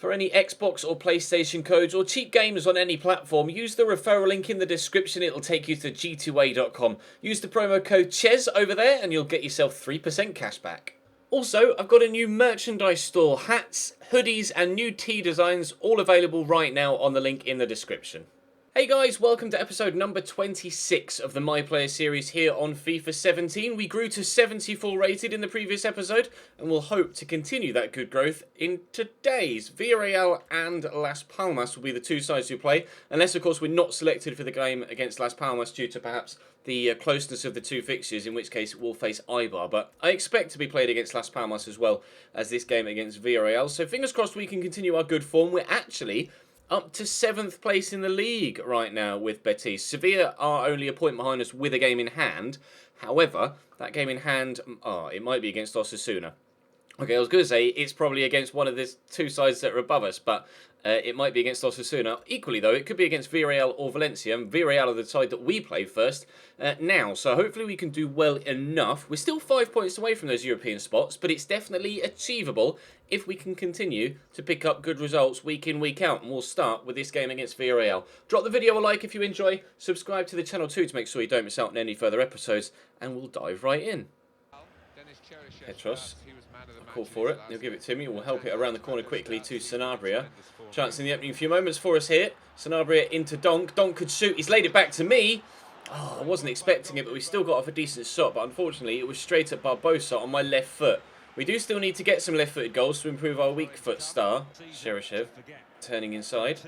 For any Xbox or PlayStation codes or cheap games on any platform, use the referral link in the description. It'll take you to g2a.com. Use the promo code CHES over there and you'll get yourself 3% cash back. Also, I've got a new merchandise store, hats, hoodies and new tee designs, all available right now on the link in the description. Hey guys, welcome to episode number 26 of the My Player series here on FIFA 17. We grew to 74 rated in the previous episode, and we'll hope to continue that good growth in today's. Villarreal and Las Palmas will be the two sides who play, unless of course we're not selected for the game against Las Palmas due to perhaps the closeness of the two fixtures, in which case we'll face Eibar. But I expect to be played against Las Palmas as well as this game against Villarreal, so fingers crossed we can continue our good form. We're actually up to 7th place in the league right now with Betis. Sevilla are only a point behind us with a game in hand. However, that game in hand, it might be against Osasuna. Okay, I was going to say it's probably against one of the two sides that are above us, but it might be against Osasuna. Equally, though, it could be against Villarreal or Valencia, and Villarreal are the side that we play first now. So hopefully we can do well enough. We're still 5 points away from those European spots, but it's definitely achievable if we can continue to pick up good results week in, week out. And we'll start with this game against Villarreal. Drop the video a like if you enjoy. Subscribe to the channel too to make sure you don't miss out on any further episodes, and we'll dive right in. Petros. Call for it. He'll give it to me. We'll help it around the corner quickly to Sanabria. Chance in the opening few moments for us here. Sanabria into Donk. Donk could shoot. He's laid it back to me. Oh, I wasn't expecting it, but we still got off a decent shot. But unfortunately, it was straight at Barbosa on my left foot. We do still need to get some left-footed goals to improve our weak foot star. Cheryshev turning inside.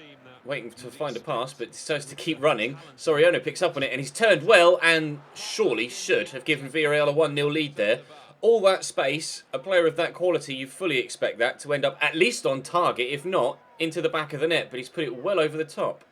Waiting to find a pass, but decides to keep running. Soriano picks up on it, and he's turned well, and surely should have given Villarreal a 1-0 lead there. All that space, a player of that quality, you fully expect that to end up at least on target, if not into the back of the net, but he's put it well over the top.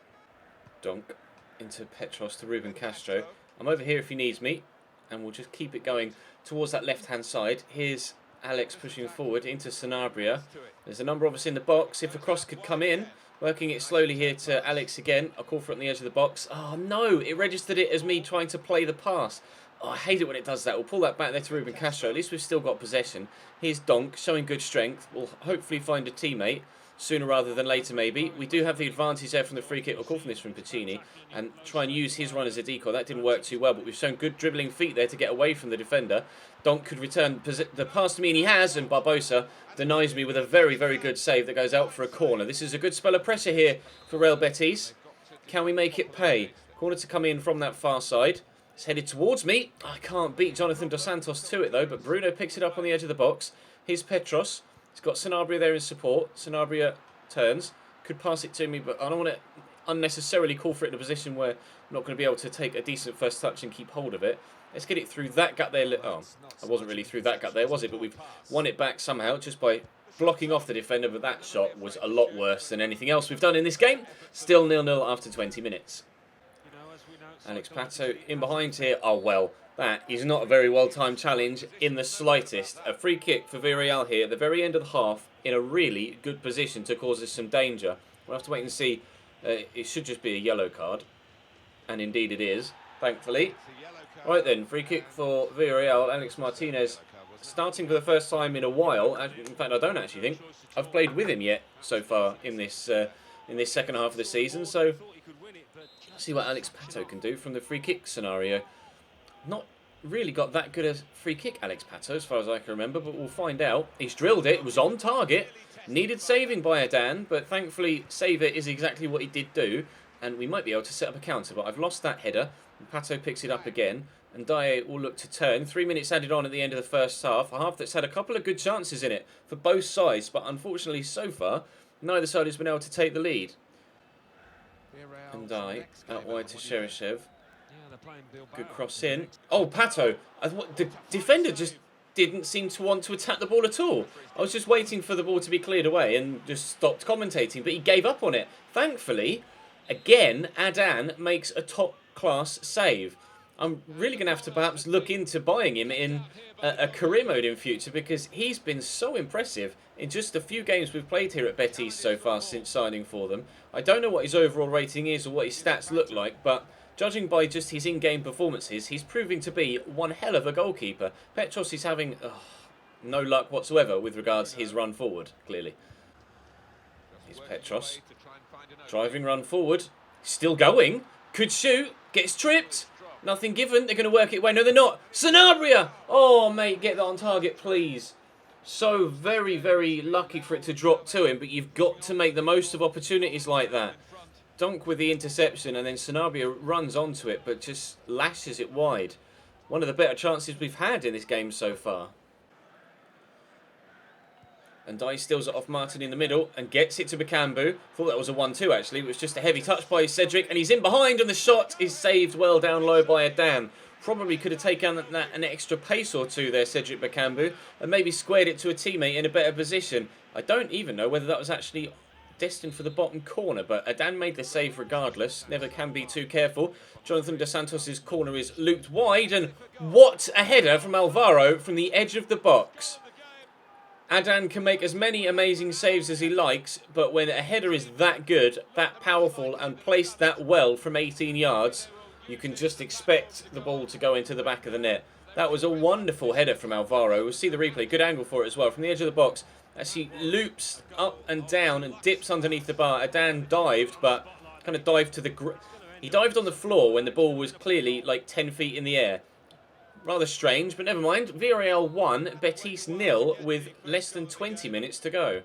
Donk into Petros to Ruben Castro. I'm over here if he needs me, and we'll just keep it going towards that left-hand side. Here's Alex pushing forward into Sanabria. There's a number of us in the box. If a cross could come in, working it slowly here to Alex again. I'll call for it on the edge of the box. Oh no, it registered it as me trying to play the pass. Oh, I hate it when it does that. We'll pull that back there to Ruben Castro. At least we've still got possession. Here's Donk, showing good strength. We'll hopefully find a teammate sooner rather than later, maybe. We do have the advantage there from the free kick. We'll call from this from Piccini and try and use his run as a decoy. That didn't work too well, but we've shown good dribbling feet there to get away from the defender. Donk could return the pass to me, and he has, and Barbosa denies me with a very, very good save that goes out for a corner. This is a good spell of pressure here for Real Betis. Can we make it pay? Corner to come in from that far side. It's headed towards me. I can't beat Jonathan Dos Santos to it, though, but Bruno picks it up on the edge of the box. Here's Petros. He's got Sanabria there in support. Sanabria turns. Could pass it to me, but I don't want to unnecessarily call for it in a position where I'm not going to be able to take a decent first touch and keep hold of it. Let's get it through that gut there. Oh, I wasn't really through that gut there, was it? But we've won it back somehow just by blocking off the defender, but that shot was a lot worse than anything else we've done in this game. Still 0-0 after 20 minutes. Alex Pato in behind here. Oh, well, that is not a very well-timed challenge in the slightest. A free kick for Villarreal here at the very end of the half in a really good position to cause us some danger. We'll have to wait and see. It should just be a yellow card. And indeed it is, thankfully. Right then, free kick for Villarreal. Alex Martinez starting for the first time in a while. In fact, I don't actually think I've played with him yet so far in this second half of the season. So see what Alex Pato can do from the free kick scenario. Not really got that good a free kick, Alex Pato, as far as I can remember, but we'll find out. He's drilled it. It was on target. Needed saving by Adan, but thankfully save it is exactly what he did do, and we might be able to set up a counter, but I've lost that header. And Pato picks it up again, and Dye will look to turn. 3 minutes added on at the end of the first half. A half that's had a couple of good chances in it for both sides, but unfortunately so far, neither side has been able to take the lead. And Dye out wide to Cheryshev. Good cross in. Oh, Pato. The defender just didn't seem to want to attack the ball at all. I was just waiting for the ball to be cleared away and just stopped commentating, but he gave up on it. Thankfully, again, Adan makes a top-class save. I'm really going to have to perhaps look into buying him in a career mode in future, because he's been so impressive in just a few games we've played here at Betis so far since signing for them. I don't know what his overall rating is or what his stats look like, but judging by just his in-game performances, he's proving to be one hell of a goalkeeper. Petros is having no luck whatsoever with regards to his run forward, clearly. Here's Petros. Driving run forward. Still going. Could shoot. Gets tripped. Nothing given. They're going to work it away. No, they're not. Sanabria! Oh, mate, get that on target, please. So very, very lucky for it to drop to him, but you've got to make the most of opportunities like that. Donk with the interception, and then Sanabria runs onto it, but just lashes it wide. One of the better chances we've had in this game so far. And Dye steals it off Martin in the middle and gets it to Bakambu. Thought that was a 1-2 actually. It was just a heavy touch by Cedric, and he's in behind, and the shot is saved well down low by Adan. Probably could have taken an extra pace or two there, Cedric Bakambu, and maybe squared it to a teammate in a better position. I don't even know whether that was actually destined for the bottom corner, but Adan made the save regardless. Never can be too careful. Jonathan Dos Santos' corner is looped wide, and what a header from Alvaro from the edge of the box. Adan can make as many amazing saves as he likes, but when a header is that good, that powerful, and placed that well from 18 yards, you can just expect the ball to go into the back of the net. That was a wonderful header from Alvaro. We'll see the replay. Good angle for it as well. From the edge of the box, as he loops up and down and dips underneath the bar. Adan dived, but kind of dived to the... He dived on the floor when the ball was clearly like 10 feet in the air. Rather strange, but never mind. Villarreal 1, Betis 0 with less than 20 minutes to go.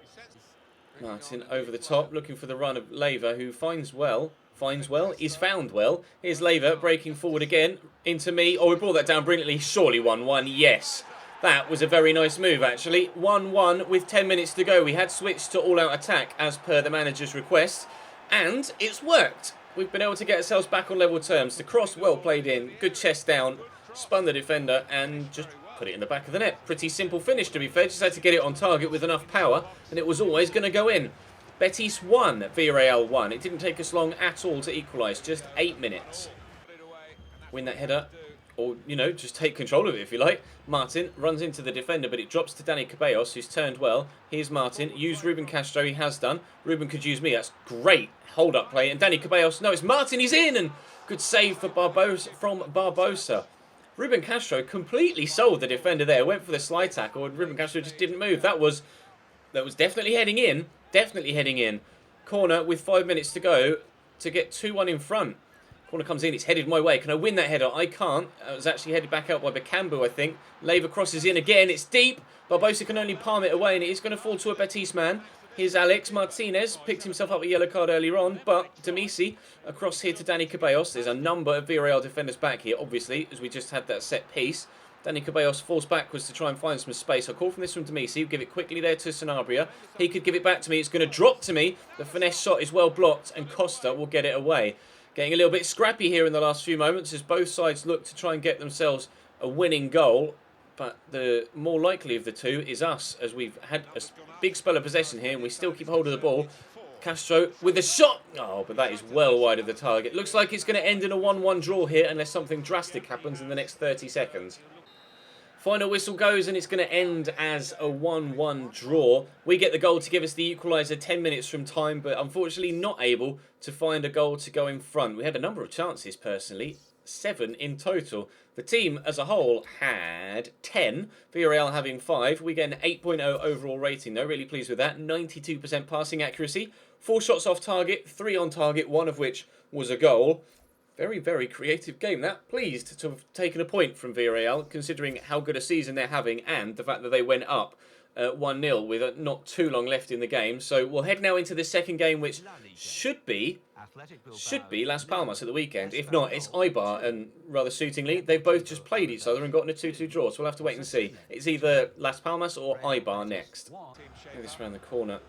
Martin over the top, looking for the run of Leyva, who finds well, is found well. Here's Leyva breaking forward again into me. Oh, we brought that down brilliantly. Surely 1-1, yes. That was a very nice move, actually. 1-1 with 10 minutes to go. We had switched to all-out attack as per the manager's request, and it's worked. We've been able to get ourselves back on level terms. The cross well played in, good chest down, spun the defender and just put it in the back of the net. Pretty simple finish, to be fair. Just had to get it on target with enough power, and it was always going to go in. Betis 1, Villarreal 1. It didn't take us long at all to equalise, just 8 minutes. Win that header, or, you know, just take control of it if you like. Martin runs into the defender, but it drops to Dani Ceballos, who's turned well. Here's Martin. Use Ruben Castro, he has done. Ruben could use me, that's great hold-up play. And Dani Ceballos, no, it's Martin, he's in! And good save for Barbosa. Ruben Castro completely sold the defender there. Went for the slide tackle, and Ruben Castro just didn't move. That was definitely heading in. Definitely heading in. Corner with 5 minutes to go to get 2-1 in front. Corner comes in. It's headed my way. Can I win that header? I can't. It was actually headed back out by Bakambu, I think. Leyva crosses in again. It's deep. Barbosa can only palm it away, and it is going to fall to a Betis man. Here's Alex Martinez. Picked himself up a yellow card earlier on, but Demisi across here to Dani Ceballos. There's a number of Villarreal defenders back here, obviously, as we just had that set piece. Dani Ceballos falls backwards to try and find some space. I'll call from this from Demisi. Give it quickly there to Sanabria. He could give it back to me. It's going to drop to me. The finesse shot is well blocked, and Costa will get it away. Getting a little bit scrappy here in the last few moments as both sides look to try and get themselves a winning goal. But the more likely of the two is us, as we've had a big spell of possession here and we still keep hold of the ball. Castro with a shot. Oh, but that is well wide of the target. Looks like it's going to end in a 1-1 draw here unless something drastic happens in the next 30 seconds. Final whistle goes and it's going to end as a 1-1 draw. We get the goal to give us the equaliser 10 minutes from time, but unfortunately not able to find a goal to go in front. We had a number of chances personally, 7 in total. The team as a whole had 10, Villarreal having 5. We get an 8.0 overall rating though, really pleased with that. 92% passing accuracy, 4 shots off target, 3 on target, 1 of which was a goal. Very, very creative game. That pleased to have taken a point from Villarreal, considering how good a season they're having and the fact that they went up 1-0 with not too long left in the game. So we'll head now into the second game, which should be Las Palmas at the weekend. If not, it's Eibar, and rather suitingly, they've both just played each other and gotten a 2-2 draw. So we'll have to wait and see. It's either Las Palmas or Eibar next. Move this around the corner.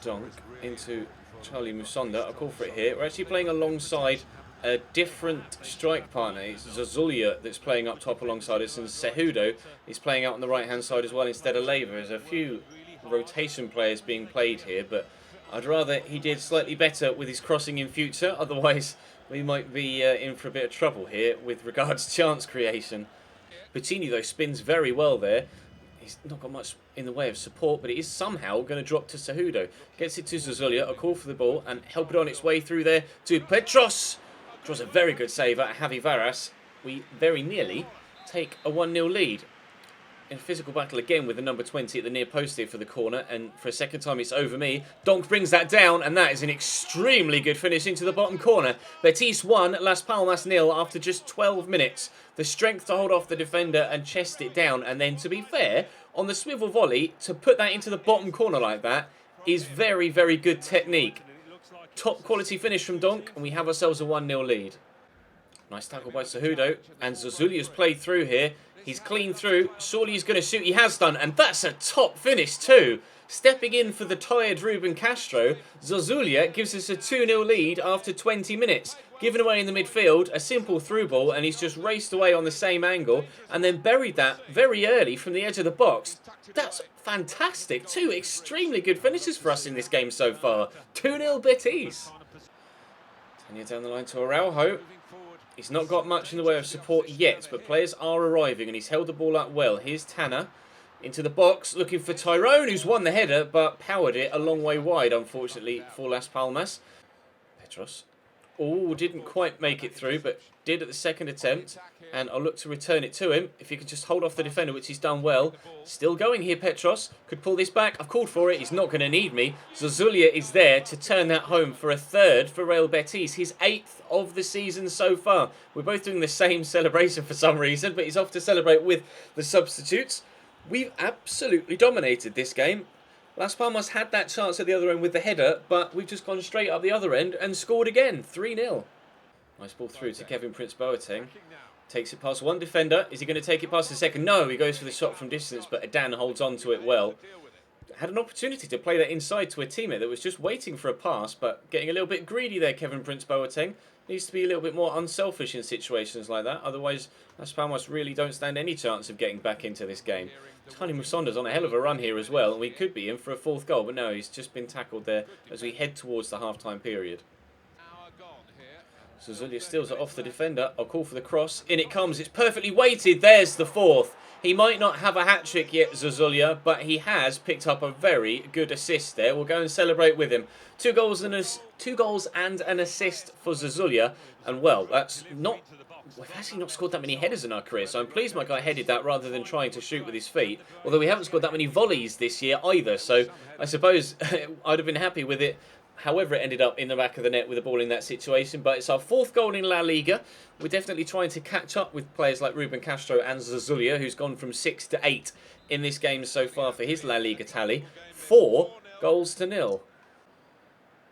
Donk into Charlie Musonda. I'll call for it here. We're actually playing alongside a different strike partner. It's Zazulia that's playing up top alongside us, and Cejudo is playing out on the right-hand side as well instead of Leyva. There's a few rotation players being played here, but I'd rather he did slightly better with his crossing in future. Otherwise, we might be in for a bit of trouble here with regards to chance creation. Puccini, though, spins very well there. He's not got much in the way of support, but it is somehow going to drop to Cejudo. Gets it to Zazulia, a call for the ball, and help it on its way through there to Petros. Draws a very good save at Javi Varas. We very nearly take a 1-0 lead. in physical battle again with the number 20 at the near post here for the corner, and for a second time it's over me. Donk brings that down, and that is an extremely good finish into the bottom corner. Betis 1, Las Palmas 0 after just 12 minutes. The strength to hold off the defender and chest it down, and then, to be fair, on the swivel volley, to put that into the bottom corner like that is very, very good technique. Top quality finish from Donk, and we have ourselves a 1-0 lead. Nice tackle by Cejudo, and Zazulia's played through here. He's clean through. Surely he's going to shoot. He has done, and that's a top finish too. Stepping in for the tired Ruben Castro, Zazulia gives us a 2-0 lead after 20 minutes. Given away in the midfield, a simple through ball, and he's just raced away on the same angle and then buried that very early from the edge of the box. That's fantastic. 2 extremely good finishes for us in this game so far. 2-0 Betis. Tanya down the line to Araujo. He's not got much in the way of support yet, but players are arriving and he's held the ball up well. Here's Tanner into the box, looking for Tyrone, who's won the header, but powered it a long way wide, unfortunately, for Las Palmas. Petros. Oh, didn't quite make it through, but did at the second attempt. And I'll look to return it to him. If he could just hold off the defender, which he's done well. Still going here, Petros. Could pull this back. I've called for it. He's not going to need me. Zazulia is there to turn that home for a third for Real Betis. His 8th of the season so far. We're both doing the same celebration for some reason, but he's off to celebrate with the substitutes. We've absolutely dominated this game. Las Palmas had that chance at the other end with the header, but we've just gone straight up the other end and scored again. 3-0. Nice ball through to Kevin Prince Boateng. Takes it past one defender. Is he going to take it past the second? No, he goes for the shot from distance, but Adan holds on to it well. Had an opportunity to play that inside to a teammate that was just waiting for a pass, but getting a little bit greedy there, Kevin Prince Boateng. Needs to be a little bit more unselfish in situations like that. Otherwise, Las Palmas really don't stand any chance of getting back into this game. Tony Musonda's on a hell of a run here as well, and we could be in for a 4th goal, but no, he's just been tackled there as we head towards the half-time period. Zazulia steals it off the defender. I'll call for the cross. In it comes. It's perfectly weighted. There's the 4th. He might not have a hat-trick yet, Zazulia, but he has picked up a very good assist there. We'll go and celebrate with him. 2 goals and an assist for Zazulia. And, well, that's not... We've actually not scored that many headers in our career, so I'm pleased my guy headed that rather than trying to shoot with his feet. Although we haven't scored that many volleys this year either, so I suppose I'd have been happy with it. However, it ended up in the back of the net with the ball in that situation. But it's our 4th goal in La Liga. We're definitely trying to catch up with players like Ruben Castro and Zazulia, who's gone from 6 to 8 in this game so far for his La Liga tally. 4 goals to 0.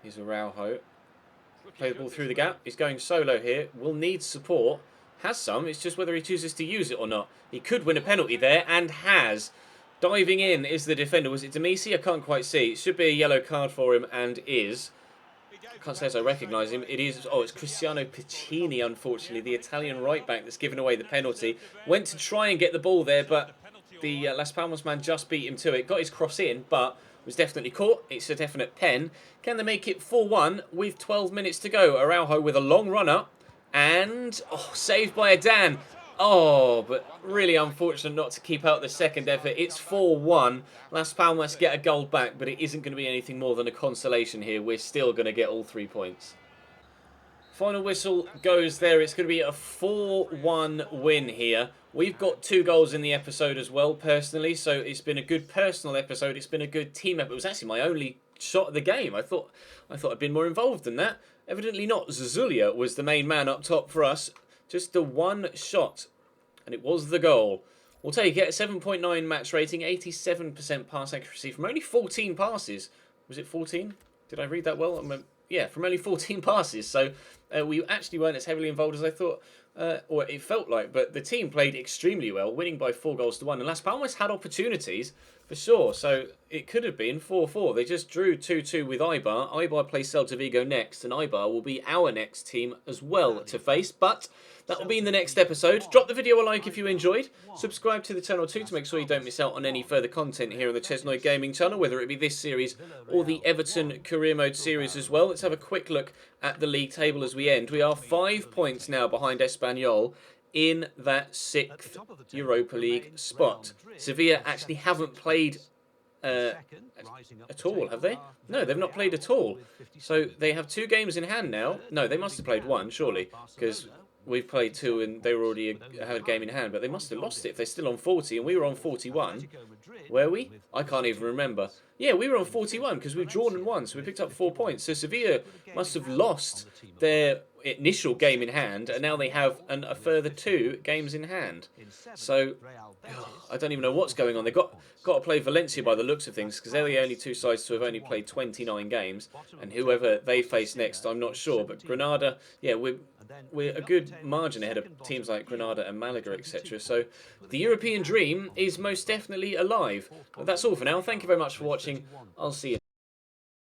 Here's Araujo. Play the ball through the gap. He's going solo here. Will need support. Has some. It's just whether he chooses to use it or not. He could win a penalty there and has. Diving in is the defender. Was it Demisi? I can't quite see. It should be a yellow card for him and is. I can't say as I recognise him. It is. Oh, it's Cristiano Piccini, unfortunately, the Italian right back that's given away the penalty. Went to try and get the ball there, but the Las Palmas man just beat him to it. Got his cross in, but was definitely caught. It's a definite pen. Can they make it 4-1 with 12 minutes to go? Araujo with a long run up. And, saved by Adan. Oh, but really unfortunate not to keep out the second effort. It's 4-1. Las Palmas get a goal back, but it isn't going to be anything more than a consolation here. We're still going to get all 3 points. Final whistle goes there. It's going to be a 4-1 win here. We've got 2 goals in the episode as well, personally, so it's been a good personal episode. It's been a good team episode. It was actually my only shot of the game. I thought I'd been more involved than that. Evidently not. Zazulia was the main man up top for us. Just the 1 shot, and it was the goal. We'll take it. 7.9 match rating, 87% pass accuracy from only 14 passes. Was it 14? Did I read that well? Yeah, from only 14 passes. So we actually weren't as heavily involved as I thought, or it felt like. But the team played extremely well, winning by 4-1. And Las Palmas had opportunities, for sure. So it could have been 4-4. They just drew 2-2 with Eibar. Eibar plays Celta Vigo next, and Eibar will be our next team as well to face. But that will be in the next episode. Drop the video a like if you enjoyed. Subscribe to the channel too to make sure you don't miss out on any further content here on the Chesnoid Gaming channel, whether it be this series or the Everton Career Mode series as well. Let's have a quick look at the league table as we end. We are 5 points now behind Espanyol in that 6th Europa League spot. Sevilla actually haven't played at all, have they? No, they've not played at all. So they have 2 games in hand now. No, they must have played 1, surely, because we've played 2 and they were already had a game in hand, but they must have lost it if they're still on 40 and we were on 41. Were we? I can't even remember. Yeah, we were on 41 because we've drawn and won, so we picked up 4 points. So Sevilla must have lost their initial game in hand, and now they have a further 2 games in hand. So I don't even know what's going on. They've got to play Valencia by the looks of things, because they're the only 2 sides to have only played 29 games, and whoever they face next, I'm not sure. But Granada, yeah, we're a good margin ahead of teams like Granada and Malaga, etc. So the European dream is most definitely alive. But that's all for now. Thank you very much for watching. I'll see you.